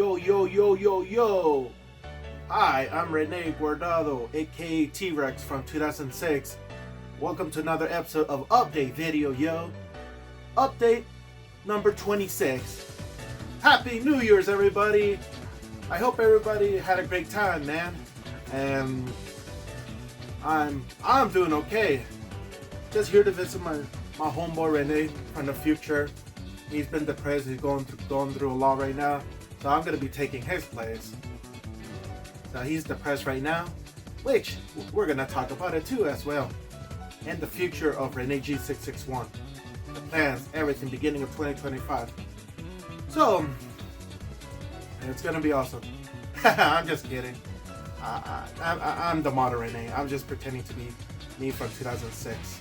Yo, yo, yo, yo, yo. Hi, I'm reneg661, aka T-Rex from 2006. Welcome to another episode of Update Video, yo. Update number 26. Happy New Year's, everybody. I hope everybody had a great time, man. And I'm doing okay. Just here to visit my homeboy Rene from the future. He's been depressed. He's going through a lot right now. So I'm gonna be taking his place. So he's depressed right now, which we're gonna talk about it too as well. And the future of reneg661. The plans, everything, beginning of 2025. So it's gonna be awesome. I'm just kidding. I'm the modern Rene. I'm just pretending to be me from 2006,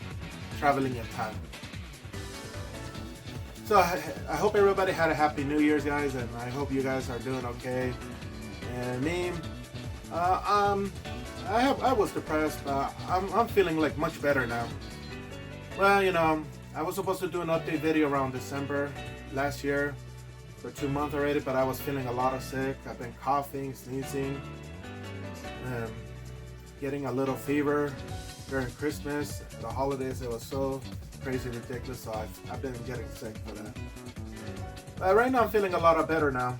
traveling in time. So I hope everybody had a happy New Year's, guys, and I hope you guys are doing okay. And me, I was depressed, but I'm feeling like much better now. Well, you know, I was supposed to do an update video around December last year for 2 months already, but I was feeling a lot of sick. I've been coughing, sneezing, getting a little fever during Christmas, the holidays. It was so crazy ridiculous, so I've been getting sick for that. But right now I'm feeling a lot better now,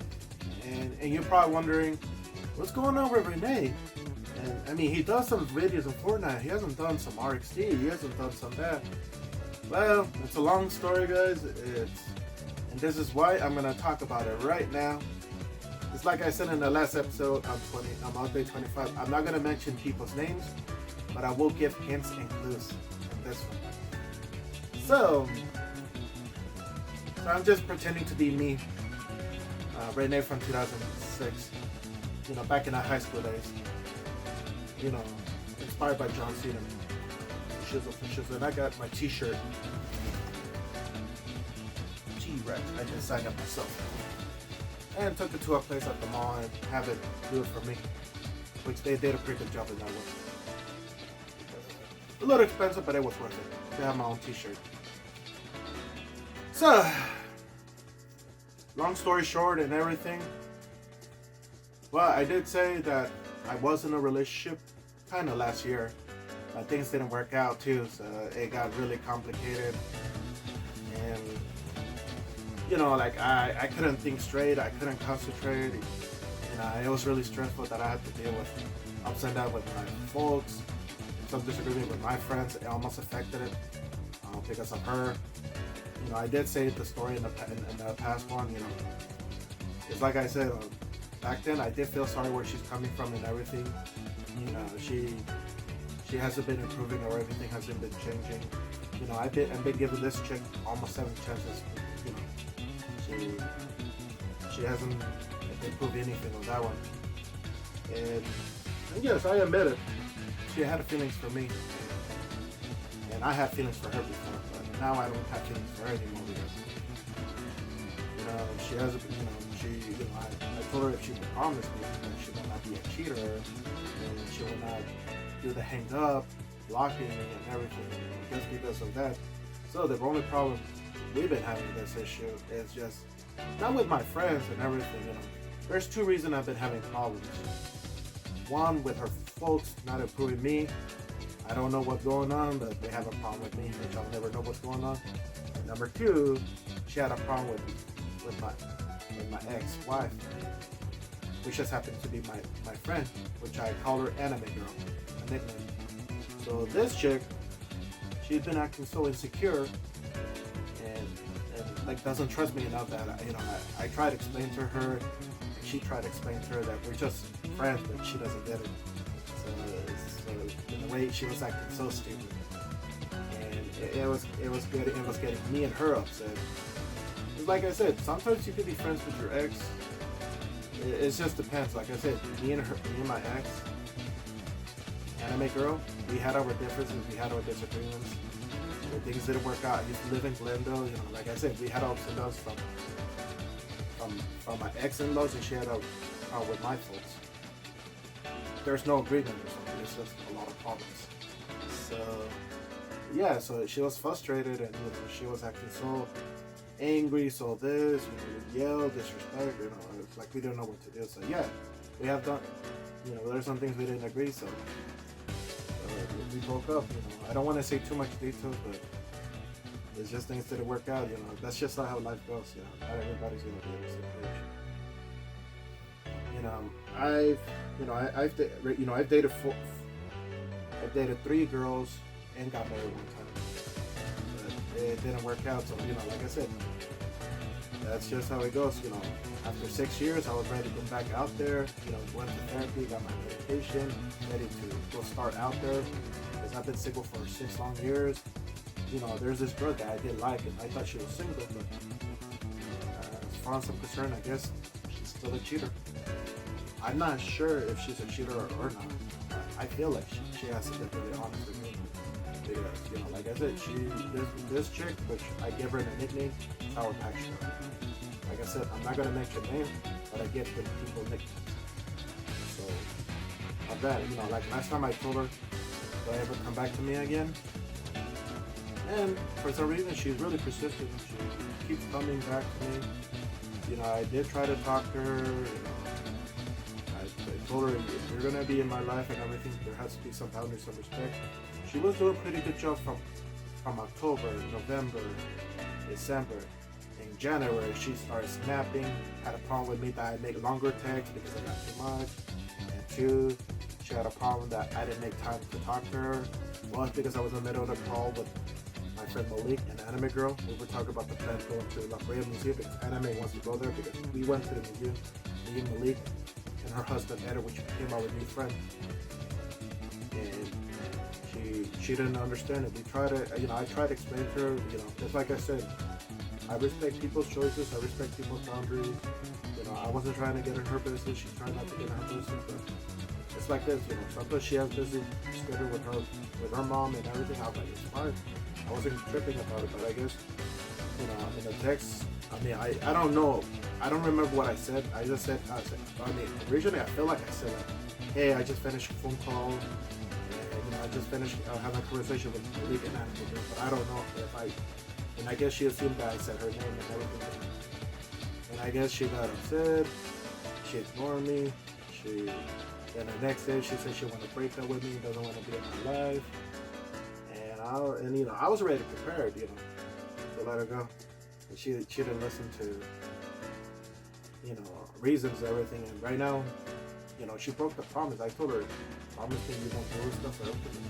and you're probably wondering what's going on with Rene. And I mean, he does some videos in Fortnite. He hasn't done some RXD. He hasn't done some that. Well, it's a long story, guys. And this is why I'm gonna talk about it right now. It's like I said in the last episode. I'm update 25. I'm not gonna mention people's names, but I will give hints and clues in this one. So I'm just pretending to be me, Rene from 2006. You know, back in our high school days. You know, inspired by John Cena. Shizzle. And I got my T-shirt. T-Rex. I designed it myself. And took it to a place at the mall and have it do it for me. Which they did a pretty good job in that one. A little expensive, but it was worth it to have my own T-shirt. So, long story short and everything. Well, I did say that I was in a relationship kind of last year. Things didn't work out too, so it got really complicated. And, you know, like I couldn't think straight, I couldn't concentrate. You know, it was really stressful that I had to deal with ups and downs with my folks, some disagreement with my friends. It almost affected it because of her. You know, I did say the story in the past one. You know, it's like I said back then. I did feel sorry where she's coming from and everything. You know, she hasn't been improving, or everything hasn't been changing. You know, I've been giving this chick almost 7 chances. You know, she hasn't improved anything on that one. And yes, I admit it. She had feelings for me, and I had feelings for her before, but now I don't have feelings for her anymore because, you know, she has, I told her if she would promise me that she will not be a cheater, and she will not do the hang up, blocking me and everything, just because of that. So the only problem we've been having this issue is just, not with my friends and everything, you know. There's 2 reasons I've been having problems. One, with her folks not approving me. I don't know what's going on, but they have a problem with me, which I'll never know what's going on. And number 2, she had a problem with my ex-wife, which just happened to be my friend, which I call her Anime Girl, a nickname. So this chick, she's been acting so insecure and like doesn't trust me enough that I try to explain to her, and she tried to explain to her that we're just friends, but she doesn't get it. So in a way, she was acting so stupid, and it was getting me and her upset. It's like I said, sometimes you can be friends with your ex. It just depends. Like I said, me and my ex, Anime Girl, we had our differences, we had our disagreements. When things didn't work out, I used to live in Glendale. You know, like I said, we had ups and downs from my ex-in-laws, and she had a problem with my folks. There's no agreement or something. It's just a lot of problems. So yeah, so she was frustrated, and you know, she was acting so angry, so this, we yell, disrespect, it's like we don't know what to do. So yeah, we have done, there's some things we didn't agree, so we broke up. I don't want to say too much details, but it's just things didn't work out. That's just not how life goes. Not everybody's gonna be on the same page. I've dated 3 girls and got married one time, but it didn't work out. So like I said, that's just how it goes. After 6 years, I was ready to get back out there. Went to therapy, got my medication, ready to go start out there. Because I've been single for 6 long years. There's this girl that I did like, and I thought she was single, but as far as I'm concerned, I guess she's still a cheater. I'm not sure if she's a cheater or not. I feel like she has to be really honest with me. Because, like I said, this chick, which I give her a nickname, Sour Patch Girl. Like I said, I'm not gonna mention names, but I give good people nicknames. So, of that, like last time I told her, do I ever come back to me again? And for some reason, she's really persistent. She keeps coming back to me. I did try to talk to her. I told her, if you're gonna be in my life and everything, there has to be some boundaries, some respect. She was doing a pretty good job from October, November, December. In January, she started snapping. Had a problem with me that I make longer texts because I got too much. And 2, she had a problem that I didn't make time to talk to her. One, because I was in the middle of the call with my friend Malik, an anime girl. We were talking about the plan to go to La Brea Museum because anime wants to go there, because we went to the museum, me and Malik and her husband Ed, which became our new friend. And she didn't understand it. We tried to, I tried to explain to her, just like I said, I respect people's choices, I respect people's boundaries. I wasn't trying to get in her business, she tried not to get in her business, but it's like this, sometimes she has busy schedule with her mom and everything. I was like, it's fine. I wasn't tripping about it, but I guess, in the text, I don't know. I don't remember what I said. I just said, originally I feel like I said, hey, I just finished a phone call, and, I just finished having a conversation with Malik and Anna, but I don't know and I guess she assumed that I said her name and everything. And I guess she got upset, she ignored me, then the next day she said she wanted to break up with me, doesn't want to be in my life. And I was ready to prepare, to let her go. And she didn't listen to, reasons and everything. And right now, she broke the promise. I told her, promise me you won't do stuff for everything.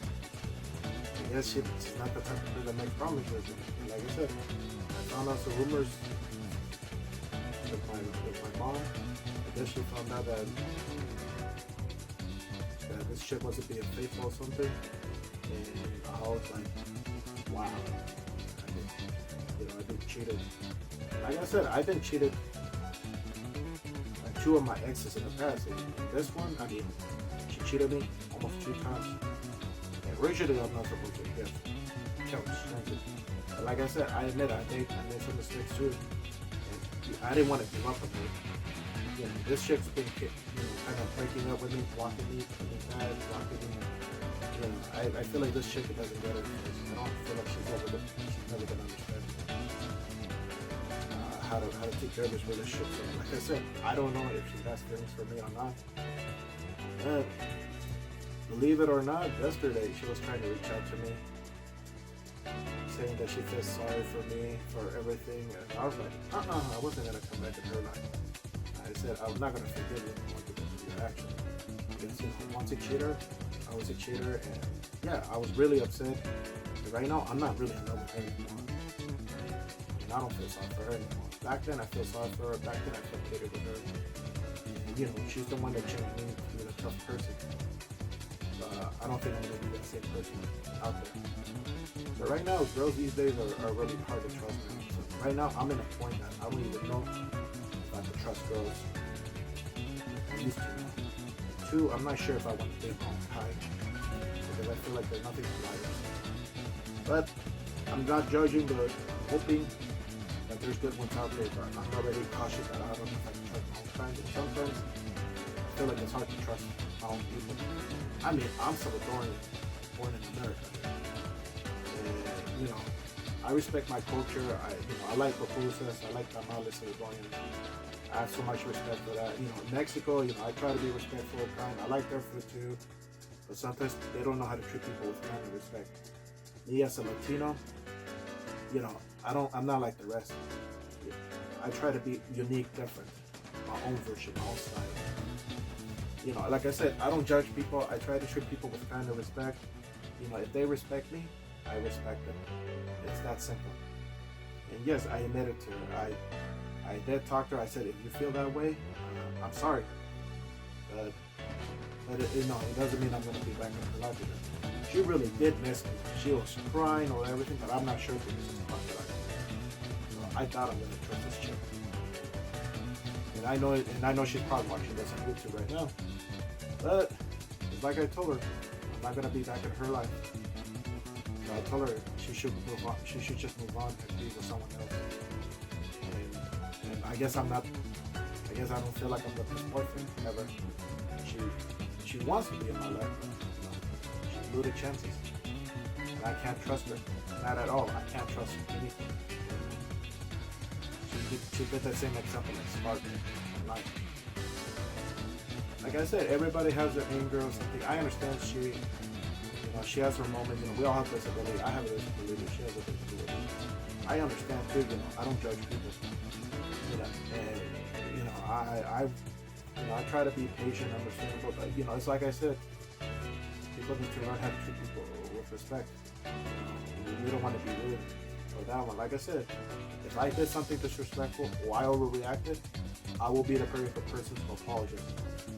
I guess she's not the type of person that makes promises. And like I said, I found out some rumors with my mom. I guess she found out that this chick wasn't being faithful or something. And I was like, wow, I've been cheated. Like I said, I've been cheated by 2 of my exes in the past. And this one, she cheated me almost 2 times. And originally, I'm not supposed to give. But like I said, I admit I made some mistakes too. And I didn't want to give up on her. This chick's been kind of breaking up with me, blocking me, putting me bad, blocking me. I feel like this chick doesn't get it. I don't feel like she's never been understand how to take care of this relationship. So like I said, I don't know if she has feelings for me or not. And believe it or not, yesterday she was trying to reach out to me, saying that she feels sorry for me for everything. And I was like, I wasn't gonna come back in her life. I said I'm not gonna forgive you because of your action. Because once a cheater, I was a cheater, and yeah, I was really upset. But right now, I'm not really in love with her anymore, and I don't feel sorry for her anymore. Back then, I feel sorry for her. Back then, I felt pity with her. And, she's the one that changed me to be a tough person. But I don't think I'm gonna be that same person out there. So right now, girls these days are really hard to trust now. So right now, I'm in a point that I don't even know if I can trust girls. I used to. 2, I'm not sure if I want to date all the time, because I feel like there's nothing to liars. But I'm not judging, but hoping that there's good ones out there. But I'm already cautious that I don't know if I can trust my own friends. And sometimes I feel like it's hard to trust my own people. I'm Salvadorian, born in America, and I respect my culture. I like pupusas. I like tamales Salvadorian. I have so much respect for that. Mexico, I try to be respectful, kind. I like their food too, but sometimes they don't know how to treat people with kind of respect. Me as a Latino, I'm not like the rest. I try to be unique, different, my own version, my own style. Like I said, I don't judge people. I try to treat people with kind of respect. If they respect me, I respect them. It's that simple. And yes, I admitted to her. I did talk to her. I said, if you feel that way, I'm sorry. But it doesn't mean I'm going to be back in her life. She really did miss me. She was crying or everything, but I'm not sure if it was about that. So I thought I'm going to trust this chick. And I know she's probably watching this on YouTube right now. But it's like I told her, I'm not going to be back in her life. So I told her she should move on. She should just move on and be with someone else. And I guess I don't feel like I'm the best boyfriend ever. She wants to be in my life, but she blew the chances. And I can't trust her. Not at all. I can't trust anything. She did that same example that sparked in life. Like I said, everybody has their anger or something. I understand she has her moment. We all have disability. I have a disability. She has a disability. I understand too. I don't judge people. And I try to be patient, understandable. But it's like I said, people need to learn how to treat people with respect. We don't want to be rude or that one. Like I said, if I did something disrespectful or I overreacted, I will be the perfect person to apologize.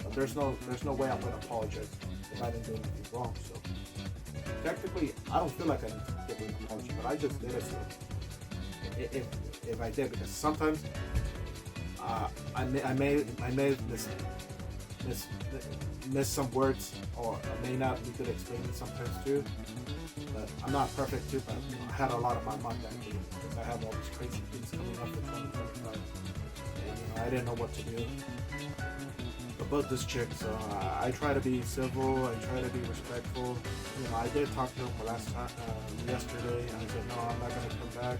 But there's no way I'm going to apologize if I didn't do anything wrong. So technically, I don't feel like I need to give an apology, but I just did it. So if I did, because sometimes I may miss some words, or I may not be good at explaining sometimes too. But I'm not perfect too. But I had a lot of my mind that day because I have all these crazy things coming up for 2025, and I didn't know what to do about this chick. So I try to be civil. I try to be respectful. I did talk to her last time yesterday, and I said no, I'm not gonna come back.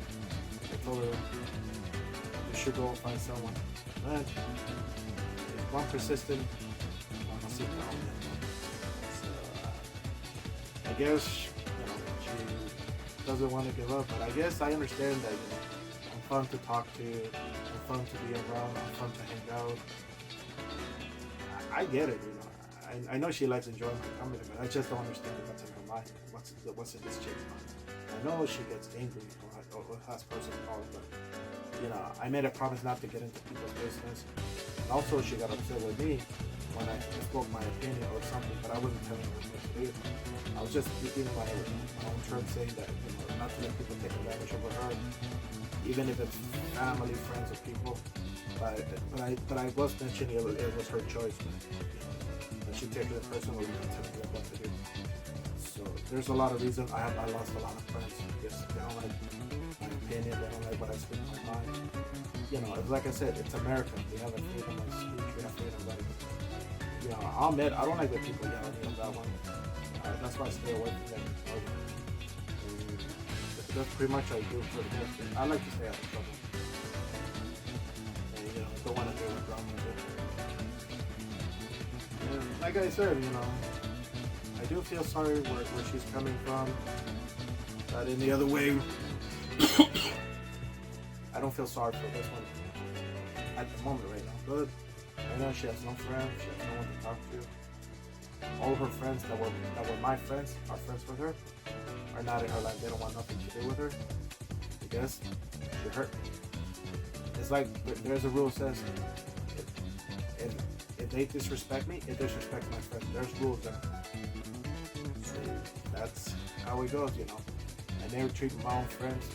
I told her you should go and find someone. Man, if one persistent, I'm gonna sit down. So I guess she doesn't want to give up, but I guess I understand that I'm fun to talk to, I'm fun to be around, I'm fun to hang out. I get it, I know she likes enjoying my company, but I just don't understand what's in her mind, what's in this chick's mind. I know she gets angry or has personal problems, but I made a promise not to get into people's business. And also, she got upset with me when I spoke my opinion or something, but I wasn't telling her what to do. I was just speaking my own terms, saying that not to let people take advantage over her, even if it's family, friends, or people. But I was mentioning it was her choice. That she takes it personally and telling me what to do. So there's a lot of reasons. I lost a lot of friends because they don't like my opinion, they don't like what I speak my mind. Like I said, it's America. We have a freedom of speech, we have freedom of life. I'll admit, I don't like when people yell at me on that one. That's why I stay away from them. That's pretty much what I do for the best. I like to stay out of trouble. And, don't want to deal with drama. And like I said, I do feel sorry where she's coming from. But in the other way, I don't feel sorry for this one at the moment right now. But I know she has no friends, she has no one to talk to. All of her friends that were my friends, are friends with her, are not in her life. They don't want nothing to do with her because she hurt me. It's like there's a rule that says if they disrespect me, it disrespects my friends. There's rules there. So that's how it goes, I never treat my own friends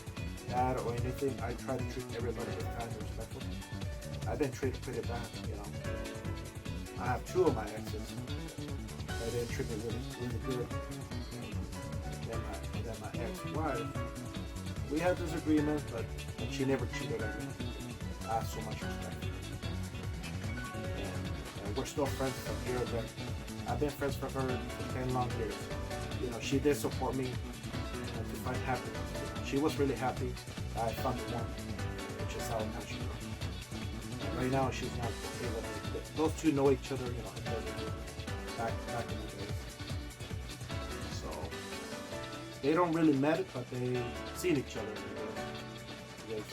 bad or anything. I try to treat everybody with kind and respectful. I've been treated pretty bad, I have two of my exes that didn't treat me really good. And then my ex-wife, we had disagreements, but she never cheated on me. I have so much respect. And we're still friends from here and there. I've been friends with her for 10 long years. She did support me to find happiness. she was really happy that I found the one, which is how she grew. Right now, she's not okay with it. Those two know each other, you know, back in the days. So they don't really met it, but they seen each other because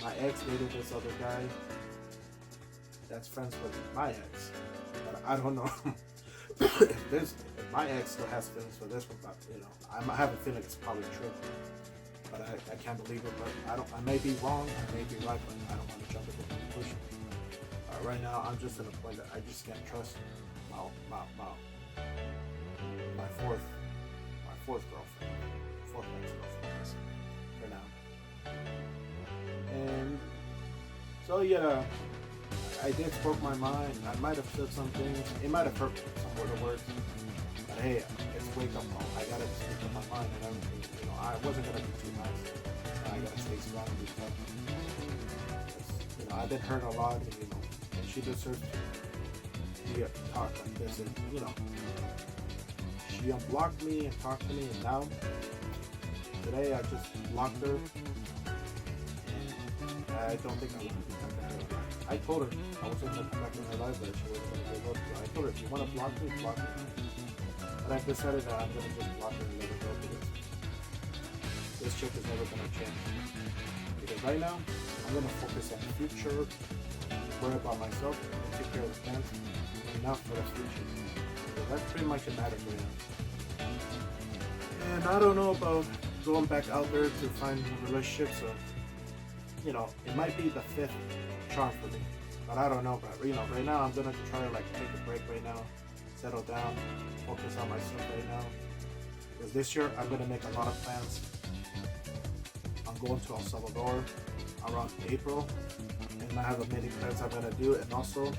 my ex dated this other guy that's friends with my ex. But I don't know if my ex still has feelings for this one, but you know, I have a feeling it's probably true. But I can't believe it. But I may be wrong, I may be right, but I don't want to jump into the conclusion. Right now, I'm just at a point that I just can't trust my fourth girlfriend, fourth ex-girlfriend for now. And so yeah, I did spoke my mind. I might have said some things. It might have hurt some of the words. But hey, it's wake up call. I gotta speak up my mind and everything. You know, I wasn't gonna be too nice. I gotta stay strong and be tough. You know, I've been hurt a lot, and you know. She deserves to be taught like this, and you know, she unblocked me and talked to me, and now today I just blocked her, and I don't think I want to be back in her life. I told her I wasn't going to come back in her life, but she wasn't going to give up. So I told her, if you want to block me, block me. But I've decided that I'm going to just block her and let her go because this chick is never going to change. Because right now, I'm going to focus on the future, worry about myself, and take care of the plans, and not for the future. So that's pretty much a matter right now. And I don't know about going back out there to find a relationship, so you know, it might be the fifth charm for me. But I don't know, but you know, right now I'm gonna try to like take a break right now, settle down, focus on myself right now. Because this year I'm gonna make a lot of plans. I'm going to El Salvador around April. And I have a many plans I'm gonna do, and also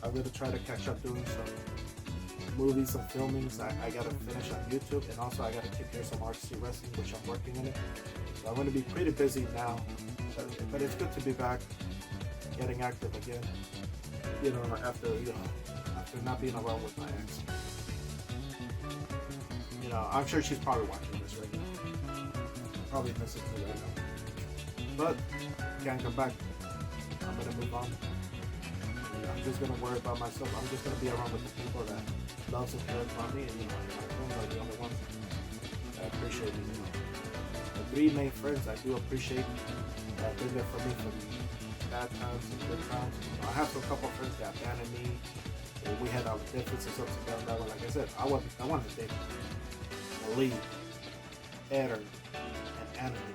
I'm gonna try to catch up doing some movies, some filmings. I gotta finish on YouTube, and also I gotta take care of some RC wrestling, which I'm working in it. So I'm gonna be pretty busy now, but it's good to be back, getting active again. You know, after not being around with my ex. You know, I'm sure she's probably watching this right now. Probably missing me right now, but can't come back. I'm gonna move on. I'm just gonna worry about myself. I'm just gonna be around with the people that loves and cares about me, and you know, my friends are the only ones that appreciate me. You know, the three main friends I do appreciate that have been there for me from bad times and good times. You know, I have some couple of friends that abandoned me. We had our differences ups and downs. That one, like I said, I wanted to date Malik, Eder, and Anime.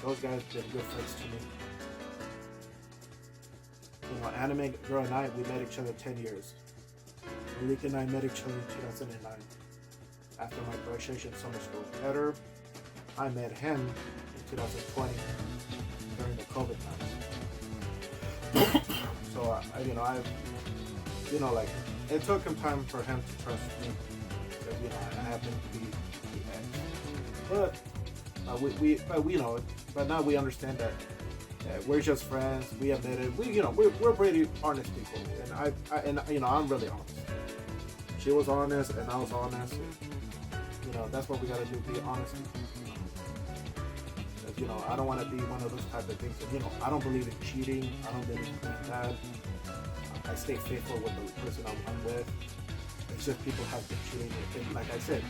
Those guys been good friends to me. You know, Anime Girl and I, we met each other 10 years. Malik and I met each other in 2009 after my graduation summer school. Eder, I met him in 2020 during the COVID times. So like it took him time for him to trust me because you know I happened to be the ex. But now we understand that we're just friends. We admit it. We're pretty honest people, and I'm really honest. She was honest, and I was honest. And, you know, that's what we gotta do. Be honest. You know, I don't want to be one of those type of things. You know, I don't believe in cheating. I don't believe in doing that. I stay faithful with the person I'm with. It's just people have been cheating. And like I said,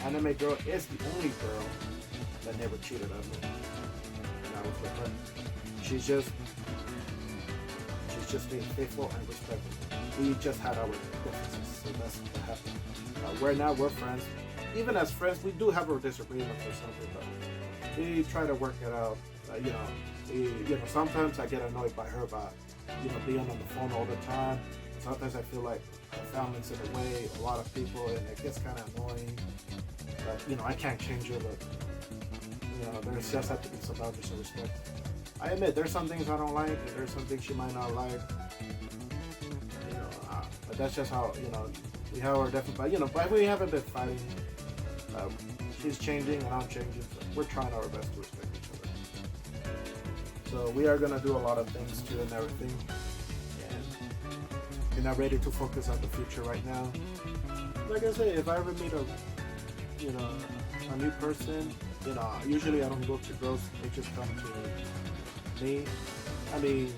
Anime Girl is the only girl that never cheated on me. And I was with her. She's just being faithful and respectful. We just had our differences, so that's what happened. We're friends. Even as friends, we do have our disagreements or something, but we try to work it out. Sometimes I get annoyed by her about, being on the phone all the time. Sometimes I feel like her family's in the way, a lot of people, and it gets kind of annoying. But, I can't change her, but, there's just have to be some boundaries of respect. I admit, there's some things I don't like, and there's some things she might not like. But that's just how, we have our different, but we haven't been fighting. She's changing and I'm changing, so we're trying our best to respect each other. So we are gonna do a lot of things too and everything, and we're not ready to focus on the future right now. Like I said, if I ever meet a new person, Usually I don't go to girls; they just come to me. I mean,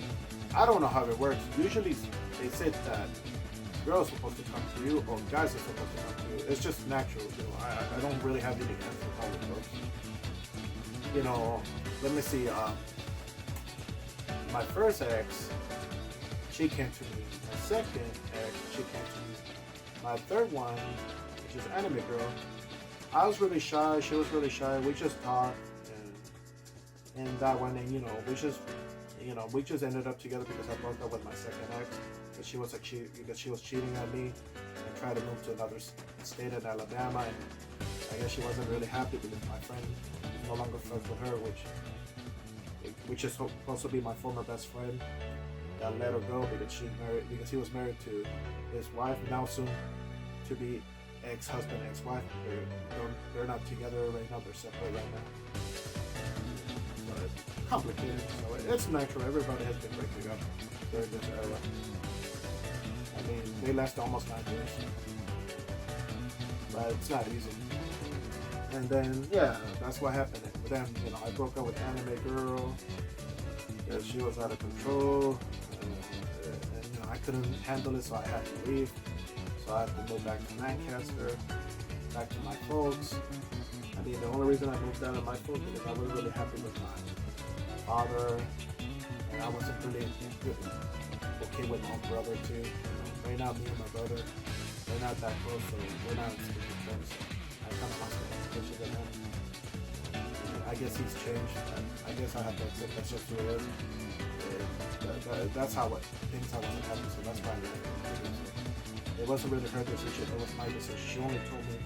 I don't know how it works. Usually they say that girls are supposed to come to you or guys are supposed to come to you. It's just natural. I don't really have any answer for how it works. Let me see. My first ex, she came to me. My second ex, she came to me. My third one, which is anime girl, I was really shy. She was really shy. We just talked, and that one, and we just ended up together because I broke up with my second ex because she was cheating on me and tried to move to another state in Alabama, and I guess she wasn't really happy because my friend is no longer friends with her, which is supposed to be my former best friend. That let her go because he was married to his wife, now soon to be ex-husband, ex-wife. They're not together right now. They're separate right now. But it's complicated. So it's natural. Everybody has been breaking up during this era. I mean, they last almost 9 years, but it's not easy. And then that's what happened. But then I broke up with anime girl. She was out of control, and I couldn't handle it, so I had to leave. So I had to move back to Lancaster, back to my folks. I mean, the only reason I moved out of my folks because I wasn't really happy with my father, and I wasn't really okay with my brother too. Right now, me and my brother, we're not that close, so we're not speaking friends. I kind of lost the connection with him. I guess he's changed. I guess I have to accept that's just who it is. That's how things I wasn't happy, so that's why I left. It wasn't really her decision, it was my decision. She only told me,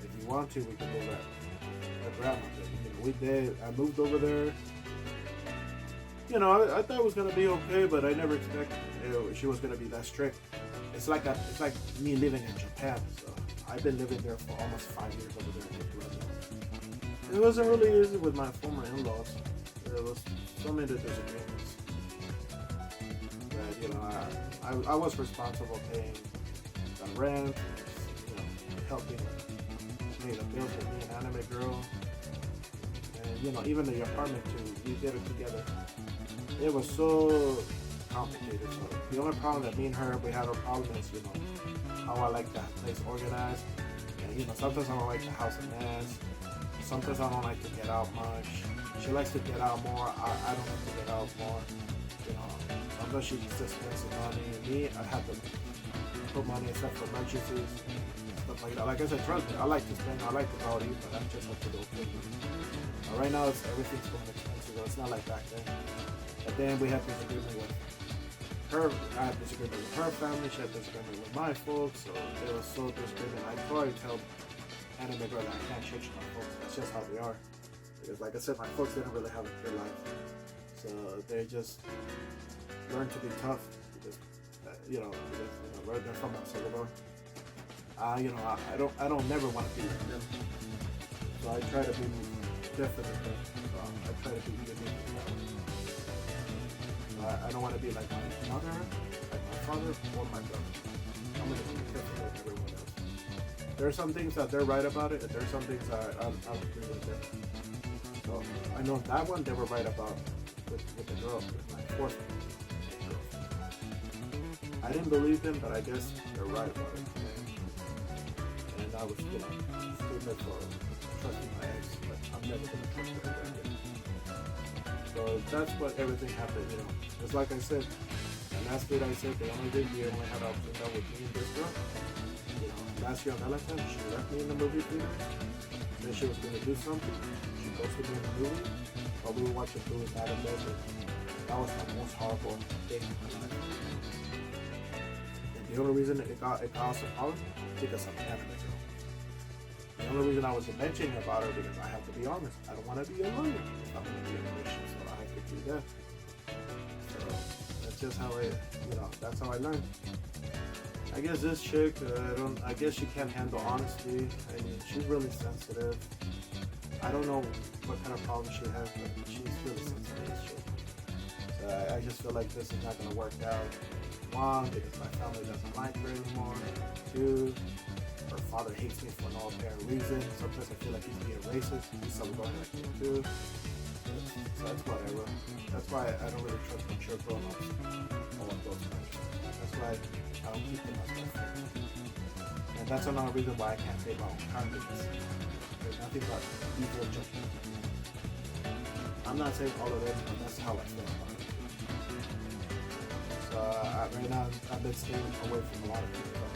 if you want to, we can move at her grandmother. We did. I moved over there. I thought it was gonna be okay, but I never expected she was gonna be that strict. It's like me living in Japan. So I've been living there for almost 5 years over there. It wasn't really easy with my former in-laws. There was so many disagreements that I was responsible paying the rent, helping pay the bills with me and anime girl, and even the apartment too. We did it together. It was so complicated. So the only problem that me and her we had a problem is how I like that place organized, and sometimes I don't like the house a mess. Sometimes I don't like to get out much. She likes to get out more. I don't like to get out more. Sometimes she just spends some money. And me, I have to put money aside for emergencies, stuff like that. Like I said, trust me, I like to spend. I like to go out eat, but I just have to go quickly. Right now, everything's going expensive. So it's not like back then. But then we have disagreement with her. I had disagreement with her family. She had disagreement with my folks. So it was so disagreement. I probably tell anime girl that I can't change my folks. That's just how they are. Because like I said, my folks didn't really have a good life. So they just learned to be tough because they're from El Salvador. I don't never want to be like them. So I try to be different than them. I try to be unique. I don't want to be like my mother, like my father, or my brother. I'm going to be different with everyone else. There are some things that they're right about it, and there are some things that I don't agree with them. So I know that one they were right about with the girl, with my fourth girl. I didn't believe them, but I guess they're right about it. And I was stupid for trusting my ex, but I'm never going to trust her again. So that's what everything happened, It's like I said, and last year I said they only had options out with me and this girl. Last year on Valentine's, she left me in the movie theater. Then she was going to do something. She goes with me in the movie. While we were watching movie Bad and Desert. That was my most horrible thing in my life. And the only reason it caused a problem because I'm an anime girl. The only reason I was mentioning about her because I have to be honest. I don't want to be a lawyer. I'm going to be a musician, so I have to do that. So that's just how that's how I learned. I guess this chick, I guess she can't handle honesty. I mean, she's really sensitive. I don't know what kind of problem she has, but she's really sensitive, this chick. So I just feel like this is not going to work out. One, because my family doesn't like her anymore. Two, her father hates me for no apparent reason. Sometimes I feel like he's being racist. He's some going like me too. So that's whatever. That's why I don't really trust mature grown-ups or adults. That's why I don't keep them as my friends. And that's another reason why I can't pay my own kindness. There's nothing but evil judgment. I'm not saying all of it, but that's how I feel about it. So right now, I've been staying away from a lot of people.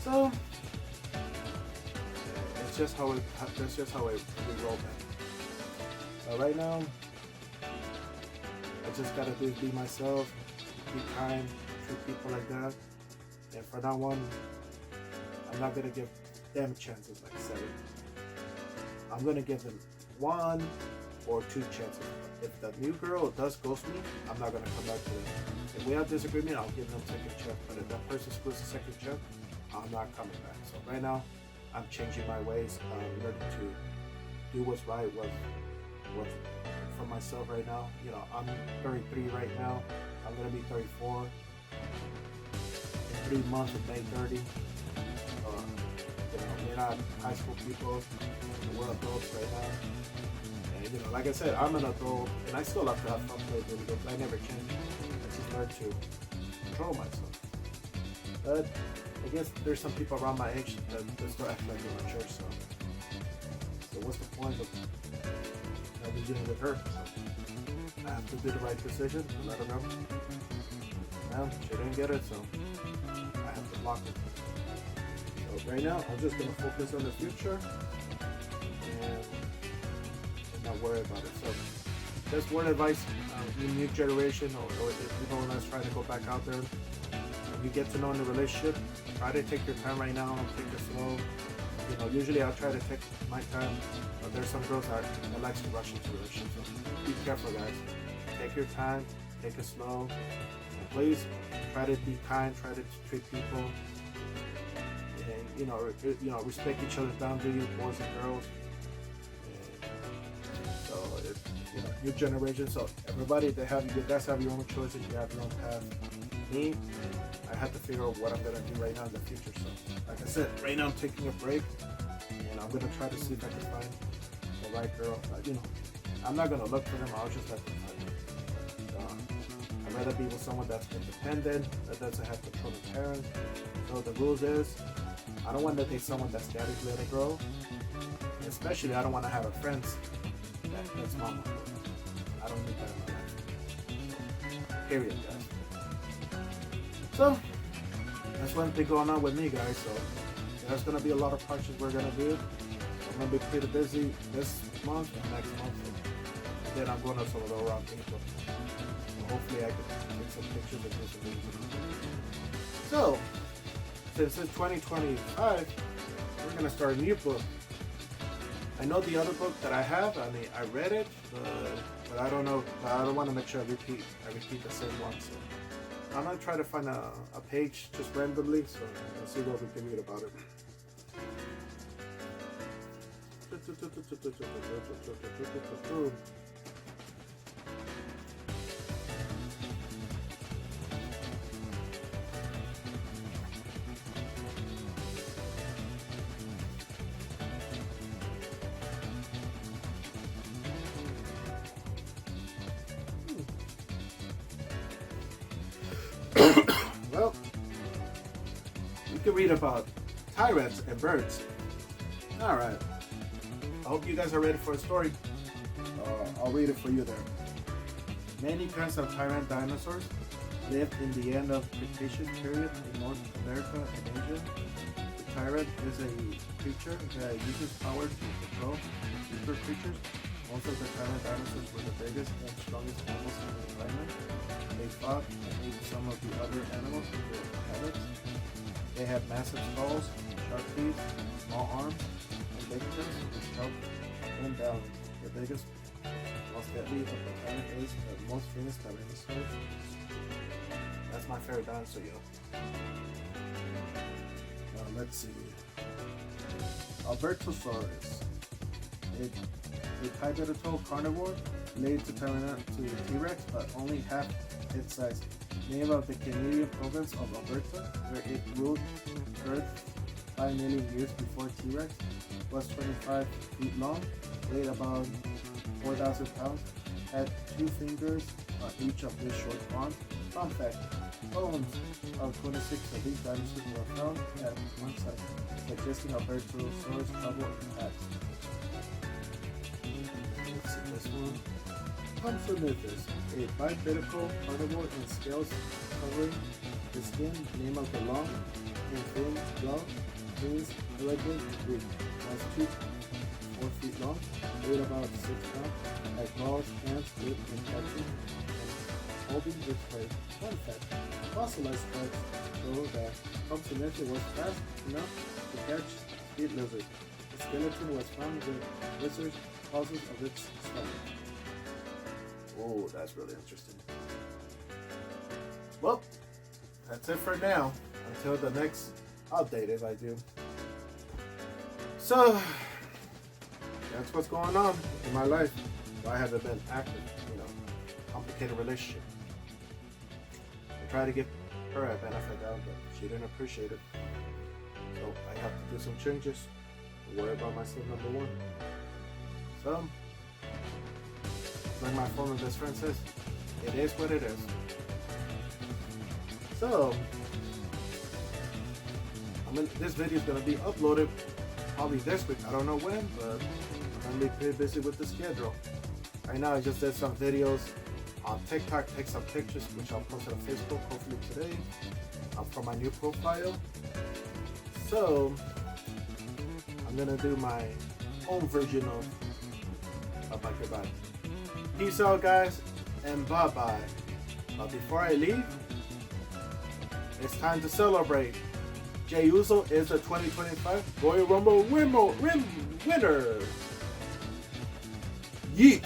So it's just how it. That's just how we roll, man. But right now, I just gotta be myself, be kind, treat people like that. And from now on, I'm not gonna give them chances like 7. I'm gonna give them 1 or 2 chances. If the new girl does ghost me, I'm not gonna come back to them. If we have disagreement, I'll give them second chance. But if that person screws a second chance, I'm not coming back. So right now, I'm changing my ways. I'm learning to do what's right for myself right now. You know, I'm 33 right now. I'm gonna be 34 in 3 months of May 30. You know, we're not high school people. We're adults right now. And you know, like I said, I'm an adult, and I still love to have fun playing video games. I never change. I just learn to control myself. But I guess there's some people around my age that still act like they're mature. So what's the point of dealing with her? So I have to do the right decision to let her know. Well, she didn't get it, so I have to block it. So right now, I'm just gonna focus on the future and not worry about it. So just word advice, new generation, or if people that's trying to go back out there. You get to know in the relationship, try to take your time right now, take it slow. You know, usually I'll try to take my time, but there's some girls that like to rush into relationships. So be careful, guys. Take your time, take it slow, and please try to be kind, try to treat people, and you know, respect each other's boundaries, boys and girls. And so it's new generation. So everybody, you guys have your own choices, you have your own path. Me, I have to figure out what I'm gonna do right now in the future. So, like I said, right now I'm taking a break, and I'm gonna try to see if I can find the right girl. You know, I'm not gonna look for them. I'll just let them find them. I'd rather be with someone that's independent, that doesn't have control of parents. So the rules is, I don't want to date someone that's daddy's little girl. And especially, I don't want to have a friends that's mama. I don't need that in my life. Period, guys. So that's what's been going on with me, guys. So there's gonna be a lot of projects we're gonna do. I'm gonna be pretty busy this month and next month. And then I'm going to some of the around people. So hopefully I can take some pictures and do some videos. So since it's 2025, we're gonna start a new book. I know the other book that I have. I mean, I read it, but I don't know. I don't want to make sure I repeat the same one. So I'm gonna try to find a page just randomly, so let's see what we can read about it. Well, we can read about tyrants and birds. Alright. I hope you guys are ready for a story. I'll read it for you there. Many kinds of tyrant dinosaurs lived in the end of Cretaceous period in North America and Asia. The tyrant is a creature that uses power to control weaker creatures. Most of the tyrant dinosaurs were the biggest and strongest animals in the environment. They fought and ate some of the other animals in their habits. They had massive skulls, sharp teeth, small arms, and big toes, which helped them balance. The biggest, most deadly of the planet is the most famous tyrannosaur. That's my favorite dinosaur, yo. Let's see. Albertosaurus. A bipedal carnivore related to T-Rex, but only half its size. name of the Canadian province of Alberta, where it ruled Earth 5 million years before T-Rex, was 25 feet long, weighed about 4,000 pounds, had 2 fingers on each of his short arms. Fun fact, bones of 26 of these dinosaurs were found at one site, suggesting Albertosaurus travel impacts. Let's see this one. Compsognathus, a bipedal carnivore in scales covering the skin, name of the long and thin jaw, means elegant group, has 4 feet long, weighed about 6 pounds, had claws, hands, feet, and catching, and holding its prey. Fun fact, fossilized tracks show that Compsognathus was fast enough to catch speed lizards. The skeleton was found with lizards' fossils of its stomach. Oh, that's really interesting. Well, that's it for now. Until the next update, if I do. So, that's what's going on in my life. Why haven't been active, complicated relationship. I tried to give her a benefit out, but she didn't appreciate it. So I have to do some changes. Worry about myself, number one. So, like my former best friend says, it is what it is. So, this video is going to be uploaded probably this week. I don't know when, but I'm going to be pretty busy with the schedule. Right now, I just did some videos on TikTok, take some pictures, which I'll post on Facebook hopefully today from my new profile. So, I'm going to do my own version of my goodbye. Peace out, guys, and bye-bye. But before I leave, it's time to celebrate. Jey Uso is the 2025 Royal Rumble winner. Yeet!